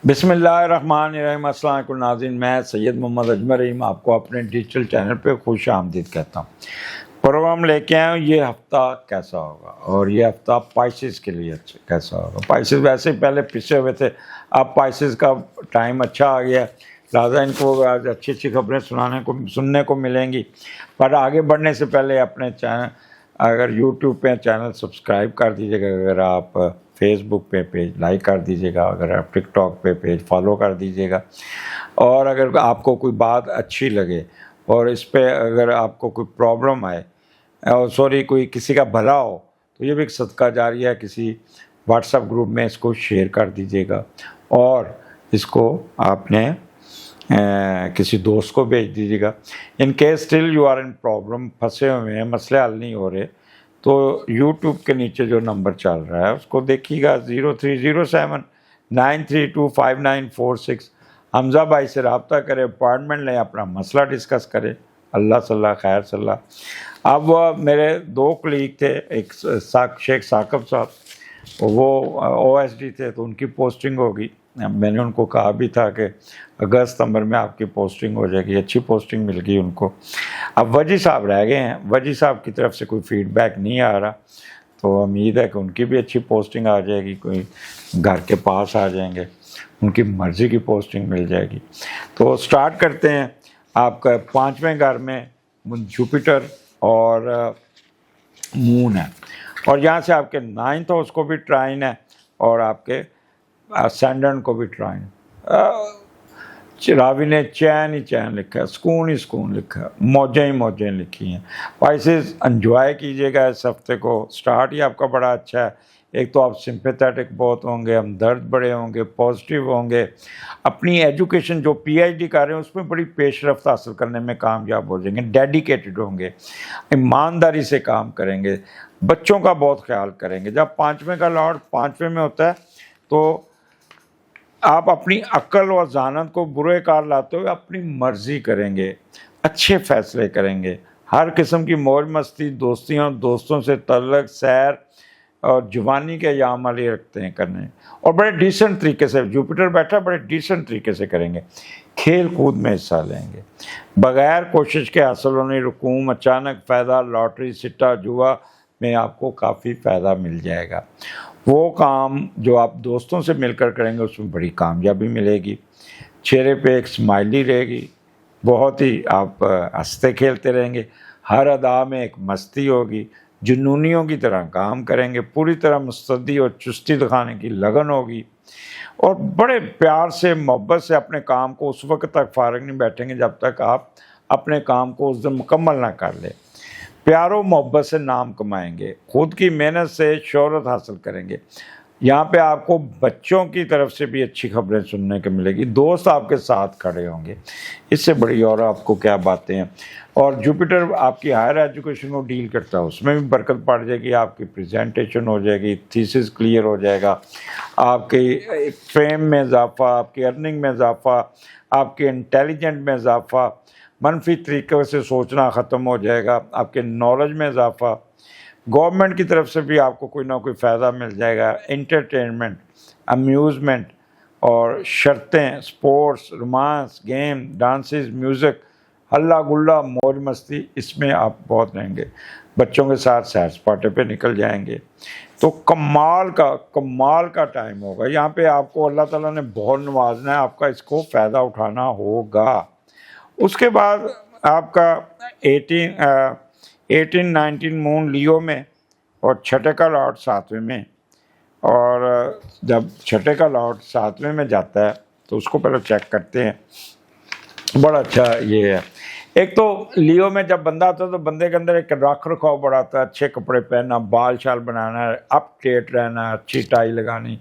बिस्मिल्लाहिर्रहमानिर्रहीम। अस्सलाम वालेकुम नाज़रीन, मैं सैयद मोहम्मद अजमल रहीम आपको अपने डिजिटल चैनल पे खुश आमदीद कहता हूँ। प्रोग्राम लेके आया हूँ ये हफ़्ता कैसा होगा, और ये हफ़्ता पाइसेस के लिए कैसा होगा। पाइसेस वैसे ही पहले पिछे हुए थे, अब पाइसेस का टाइम अच्छा आ गया, लिहाजा इनको आज अच्छी अच्छी खबरें सुनने को मिलेंगी। पर आगे बढ़ने से पहले अपने चैनल अगर यूट्यूब पे चैनल सब्सक्राइब कर दीजिएगा, अगर आप फेसबुक पे पेज लाइक कर दीजिएगा, अगर आप टिकटॉक पे पेज फॉलो कर दीजिएगा, और अगर आपको कोई बात अच्छी लगे और इस पे अगर आपको कोई प्रॉब्लम आए और कोई किसी का भला हो तो ये भी एक सदका जारिया है। किसी व्हाट्सएप ग्रुप में इसको शेयर कर दीजिएगा और इसको आपने किसी दोस्त को भेज दीजिएगा। In case still you are in problem, फंसे हुए हैं, मसले हल नहीं हो रहे, तो यूट्यूब के नीचे जो नंबर चल रहा है उसको देखिएगा, 030793259446। हमजा भाई से रब्ता करें, अपॉइंटमेंट लें, अपना मसला डिस्कस करें। अल्लाह सल्ला खैर सल्ला। अब मेरे दो कलीग थे, एक शेख साकब साहब, वो OSD थे, तो उनकी पोस्टिंग होगी। मैंने उनको कहा भी था कि अगस्त सितंबर में आपकी पोस्टिंग हो जाएगी, अच्छी पोस्टिंग मिल गई उनको। अब वजी साहब रह गए हैं, वजी साहब की तरफ से कोई फीडबैक नहीं आ रहा, तो उम्मीद है कि उनकी भी अच्छी पोस्टिंग आ जाएगी, कोई घर के पास आ जाएंगे, उनकी मर्ज़ी की पोस्टिंग मिल जाएगी। तो स्टार्ट करते हैं। आपका 5वें घर में जुपिटर और मून है, और यहाँ से आपके 9th हाउस को भी ट्राइन है, और आपके सैटर्न को भी ट्राइन। रावी ने चैन ही चैन लिखा है, सुकून ही सुकून लिखा है, मौजें ही मौजें लिखी हैं। पाइसेस एंजॉय कीजिएगा इस हफ्ते को, स्टार्ट ही आपका बड़ा अच्छा है। एक तो आप सिंपैथेटिक बहुत होंगे, हमदर्द बड़े होंगे, पॉजिटिव होंगे, अपनी एजुकेशन जो PhD कर रहे हैं उसमें बड़ी पेशरफ्त हासिल करने में कामयाब हो जाएंगे, डेडिकेटेड होंगे, ईमानदारी से काम करेंगे, बच्चों का बहुत ख्याल करेंगे। जब 5वें का लॉर्ड 5वें में होता है तो आप अपनी अक्ल और ज़हानत को बुरे कार लाते हुए अपनी मर्ज़ी करेंगे, अच्छे फ़ैसले करेंगे, हर किस्म की मौज मस्ती, दोस्तियों दोस्तों से तल्लक, सैर और जवानी के अयाम वाली रखते हैं करने, और बड़े डिसेंट तरीके से जुपिटर बैठा, बड़े डिसेंट तरीके से करेंगे। खेल कूद में हिस्सा लेंगे, बग़ैर कोशिश के हासिल होने रकूम, अचानक फ़ायदा, लॉटरी, सिट्टा, जुआ में आपको काफ़ी फ़ायदा मिल जाएगा। वो काम जो आप दोस्तों से मिलकर करेंगे उसमें बड़ी कामयाबी मिलेगी। चेहरे पे एक स्माइली रहेगी, बहुत ही आप हंसते खेलते रहेंगे, हर अदा में एक मस्ती होगी, जुनूनियों की तरह काम करेंगे, पूरी तरह मुस्तैदी और चुस्ती दिखाने की लगन होगी, और बड़े प्यार से मोहब्बत से अपने काम को उस वक्त तक फारग नहीं बैठेंगे जब तक आप अपने काम को उस दिन मुकम्मल ना कर ले। प्यारो मोहब्बत से नाम कमाएंगे, खुद की मेहनत से शोहरत हासिल करेंगे। यहाँ पे आपको बच्चों की तरफ से भी अच्छी खबरें सुनने को मिलेगी, दोस्त आपके साथ खड़े होंगे, इससे बड़ी और आपको क्या बातें हैं। और जुपिटर आपकी हायर एजुकेशन को डील करता है, उसमें भी बरकत पड़ जाएगी, आपकी प्रेजेंटेशन हो जाएगी, थीसिस क्लियर हो जाएगा, आपकी फेम में इजाफा, आपकी अर्निंग में इजाफा, आपके इंटेलिजेंट में इजाफा, मनफी तरीक़े से सोचना ख़त्म हो जाएगा, आपके नॉलेज में इजाफा, गवर्नमेंट की तरफ से भी आपको कोई ना कोई फ़ायदा मिल जाएगा, एंटरटेनमेंट, अम्यूज़मेंट और शर्तें, sports, romance, game, dances, music, हल्ला गुल्ला, मौज मस्ती, इसमें आप बहुत रहेंगे। बच्चों के साथ सैर सपाटे पे निकल जाएंगे, तो कमाल का टाइम होगा। यहाँ पे आपको अल्लाह ताला ने बहुत नवाजना है, आपका इसको फ़ायदा उठाना होगा। उसके बाद आपका 18-19 मून लियो में, और छठे का लॉर्ड 7वें में, और जब छठे का लॉर्ड 7वें में जाता है तो उसको पहले चेक करते हैं। बड़ा अच्छा ये है। एक तो लियो में जब बंदा आता है तो बंदे के अंदर एक रख रखाव बड़ा आता है, अच्छे कपड़े पहनना, बाल शाल बनाना, अप डेट रहना, अच्छी टाई लगानी,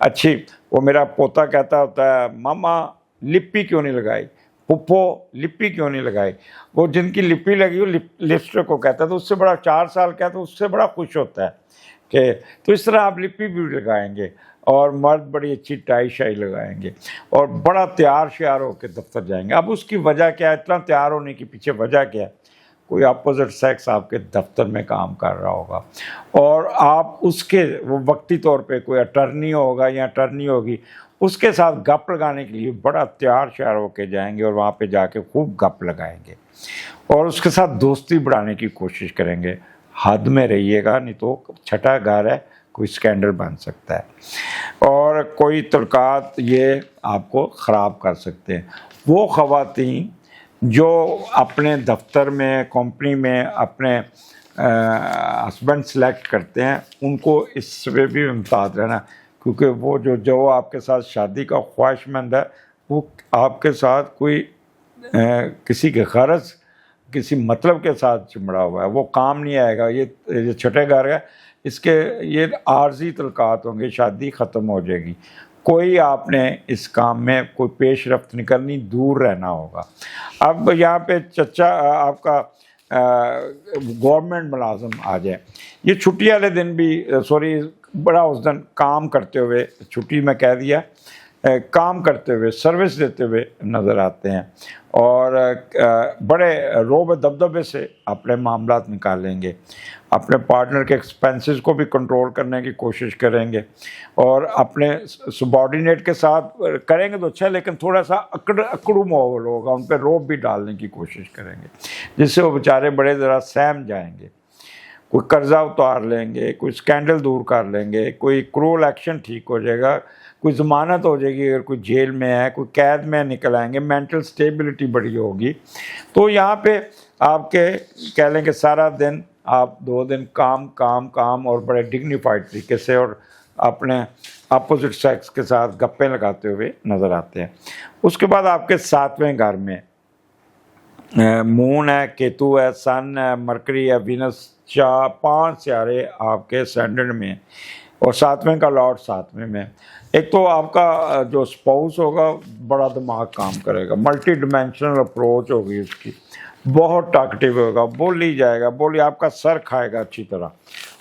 अच्छी। वो मेरा पोता कहता होता है, मामा लिप्पी क्यों नहीं लगाई, पुप्पो लिप्पी क्यों नहीं लगाई। वो जिनकी लिप्पी लगी वो लिपस्टिक को कहता है, तो उससे बड़ा 4 साल का है तो उससे बड़ा खुश होता है कि तो इस तरह आप लिप्पी भी लगाएंगे, और मर्द बड़ी अच्छी टाई शाई लगाएंगे, और बड़ा तैयार श्यार होकर दफ्तर जाएंगे। अब उसकी वजह क्या है, इतना तैयार होने के पीछे वजह क्या है? कोई अपोजिट सेक्स आपके दफ्तर में काम कर रहा होगा, और आप उसके वो वक्ती तौर पे कोई अटर्नी होगा या अटर्नी होगी, اس کے ساتھ گپ لگانے کے لیے بڑا تیار شیار ہو کے جائیں گے اور وہاں پہ جا کے خوب گپ لگائیں گے اور اس کے ساتھ دوستی بڑھانے کی کوشش کریں گے. حد میں رہیے گا, نہیں تو چھٹا گھر ہے, کوئی اسکینڈل بن سکتا ہے اور کوئی تعلقات یہ آپ کو خراب کر سکتے ہیں. وہ خواتین جو اپنے دفتر میں, کمپنی میں اپنے ہسبینڈ سلیکٹ کرتے ہیں, ان کو اس سے بھی محتاط رہنا, کیونکہ وہ جو آپ کے ساتھ شادی کا خواہش مند ہے وہ آپ کے ساتھ کوئی کسی کے غرض, کسی مطلب کے ساتھ چمڑا ہوا ہے, وہ کام نہیں آئے گا. یہ چھٹے گھر ہے, اس کے یہ عارضی تعلقات ہوں گے, شادی ختم ہو جائے گی. کوئی آپ نے اس کام میں کوئی پیش رفت نہیں کرنی, دور رہنا ہوگا. اب یہاں پہ چچا آپ کا گورنمنٹ ملازم آ جائے, یہ چھٹی والے دن بھی بڑا اس دن کام کرتے ہوئے, چھٹی میں کہہ دیا, کام کرتے ہوئے, سروس دیتے ہوئے نظر آتے ہیں اور بڑے روب دبدبے سے اپنے معاملات نکالیں گے, اپنے پارٹنر کے ایکسپینسز کو بھی کنٹرول کرنے کی کوشش کریں گے اور اپنے سبارڈینیٹ کے ساتھ کریں گے تو اچھا, لیکن تھوڑا سا اکڑو ماحول ہوگا, ان پہ روب بھی ڈالنے کی کوشش کریں گے جس سے وہ بیچارے بڑے ذرا سہم جائیں گے. کوئی قرضہ اتار لیں گے, کوئی اسکینڈل دور کر لیں گے, کوئی کرول ایکشن ٹھیک ہو جائے گا, کوئی ضمانت ہو جائے گی, اگر کوئی جیل میں ہے, کوئی قید میں نکل آئیں گے, مینٹل سٹیبلٹی بڑی ہوگی. تو یہاں پہ آپ کے کہہ لیں کہ سارا دن آپ 2 دن کام اور بڑے ڈگنیفائڈ طریقے سے اور اپنے اپوزٹ سیکس کے ساتھ گپیں لگاتے ہوئے نظر آتے ہیں. اس کے بعد آپ کے 7ویں گھر میں مون ہے, کیتو ہے, سن ہے, مرکری ہے, وینس, 5 سیارے آپ کے سینڈنڈ میں اور 7ویں کا لارڈ 7ویں میں. ایک تو آپ کا جو اسپاؤس ہوگا بڑا دماغ کام کرے گا, ملٹی ڈیمینشنل اپروچ ہوگی اس کی, بہت ٹاکٹیو ہوگا, بول ہی جائے گا, بولی آپ کا سر کھائے گا اچھی طرح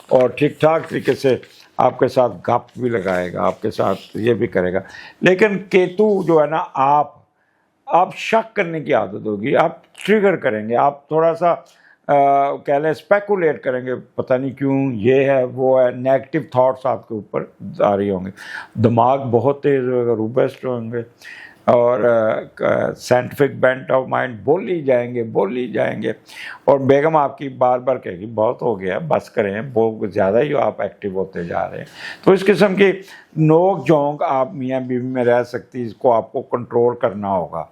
اور ٹھیک ٹھاک طریقے سے آپ کے ساتھ گپ بھی لگائے گا, آپ کے ساتھ یہ بھی کرے گا. لیکن کیتو جو ہے نا, آپ شک کرنے کی عادت ہوگی, آپ ٹریگر کریں گے, آپ تھوڑا سا کہہ لیں اسپیکولیٹ کریں گے, پتہ نہیں کیوں یہ ہے وہ ہے, نیگیٹو تھاٹس آپ کے اوپر جاری ہوں گے. دماغ بہت تیز ہوگا, روبسٹ ہوں گے اور سائنٹیفک بینٹ آف مائنڈ, بول ہی جائیں گے اور بیگم آپ کی بار بار کہے گی بہت ہو گیا, بس کریں, بہت زیادہ ہی آپ ایکٹیو ہوتے جا رہے ہیں. تو اس قسم کی نوک جھونک آپ میاں بیوی میں رہ سکتی, اس کو آپ کو کنٹرول کرنا ہوگا.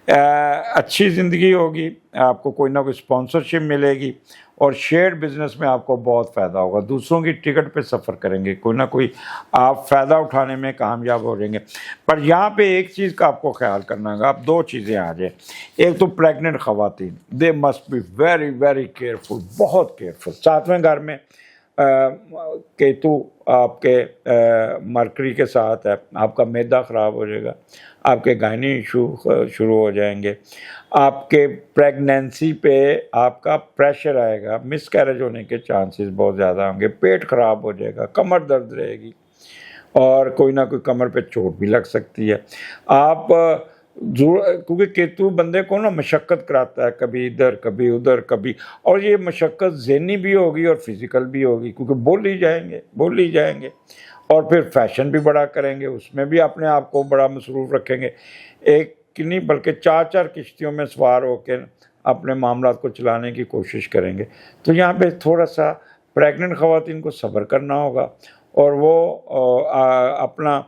اچھی زندگی ہوگی, آپ کو کوئی نہ کوئی اسپانسرشپ ملے گی اور شیئرڈ بزنس میں آپ کو بہت فائدہ ہوگا. دوسروں کی ٹکٹ پہ سفر کریں گے, کوئی نہ کوئی آپ فائدہ اٹھانے میں کامیاب ہو جائیں گے. پر یہاں پہ ایک چیز کا آپ کو خیال کرنا ہوگا, آپ 2 چیزیں آ جائیں. ایک تو پریگننٹ خواتین, they must be very very careful, بہت کیئرفل. 7ویں گھر میں کیتو آپ کے مرکری کے ساتھ ہے, آپ کا معدہ خراب ہو جائے گا, آپ کے گائنی ایشو شروع ہو جائیں گے, آپ کے پریگنینسی پہ آپ کا پریشر آئے گا, مس کیریج ہونے کے چانسز بہت زیادہ ہوں گے, پیٹ خراب ہو جائے گا, کمر درد رہے گی اور کوئی نہ کوئی کمر پہ چوٹ بھی لگ سکتی ہے. آپ کیونکہ کیتو بندے کو نا مشقت کراتا ہے, کبھی ادھر کبھی ادھر کبھی, اور یہ مشقت ذہنی بھی ہوگی اور فزیکل بھی ہوگی, کیونکہ بول ہی جائیں گے اور پھر فیشن بھی بڑا کریں گے, اس میں بھی اپنے آپ کو بڑا مصروف رکھیں گے. ایک کی نہیں بلکہ 4 کشتیوں میں سوار ہو کے اپنے معاملات کو چلانے کی کوشش کریں گے. تو یہاں پہ تھوڑا سا پریگننٹ خواتین کو صبر کرنا ہوگا اور وہ اپنا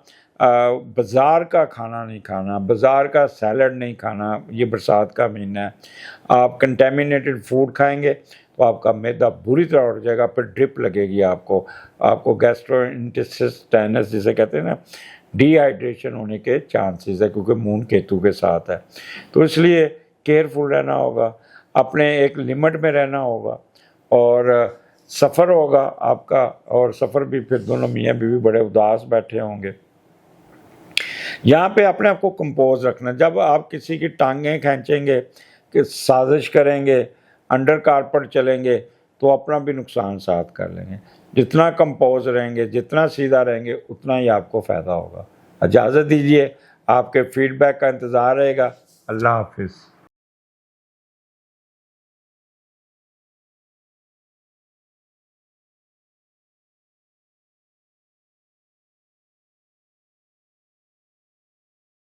بازار کا کھانا نہیں کھانا, بازار کا سیلڈ نہیں کھانا. یہ برسات کا مہینہ ہے, آپ کنٹیمینیٹڈ فوڈ کھائیں گے تو آپ کا معدہ بری طرح اٹھ جائے گا, پھر ڈرپ لگے گی, آپ کو گیسٹرو انٹسٹائنس جسے کہتے ہیں نا, ڈی ہائیڈریشن ہونے کے چانسز ہے, کیونکہ مون کیتو کے ساتھ ہے. تو اس لیے کیئرفل رہنا ہوگا, اپنے ایک لمٹ میں رہنا ہوگا اور سفر ہوگا آپ کا, اور سفر بھی پھر دونوں میاں بیوی بڑے اداس بیٹھے ہوں گے. یہاں پہ اپنے آپ کو کمپوز رکھنا. جب آپ کسی کی ٹانگیں کھینچیں گے, کہ سازش کریں گے, انڈر کارپٹ چلیں گے, تو اپنا بھی نقصان ساتھ کر لیں گے. جتنا کمپوز رہیں گے, جتنا سیدھا رہیں گے, اتنا ہی آپ کو فائدہ ہوگا. اجازت دیجیے, آپ کے فیڈ بیک کا انتظار رہے گا. اللہ حافظ.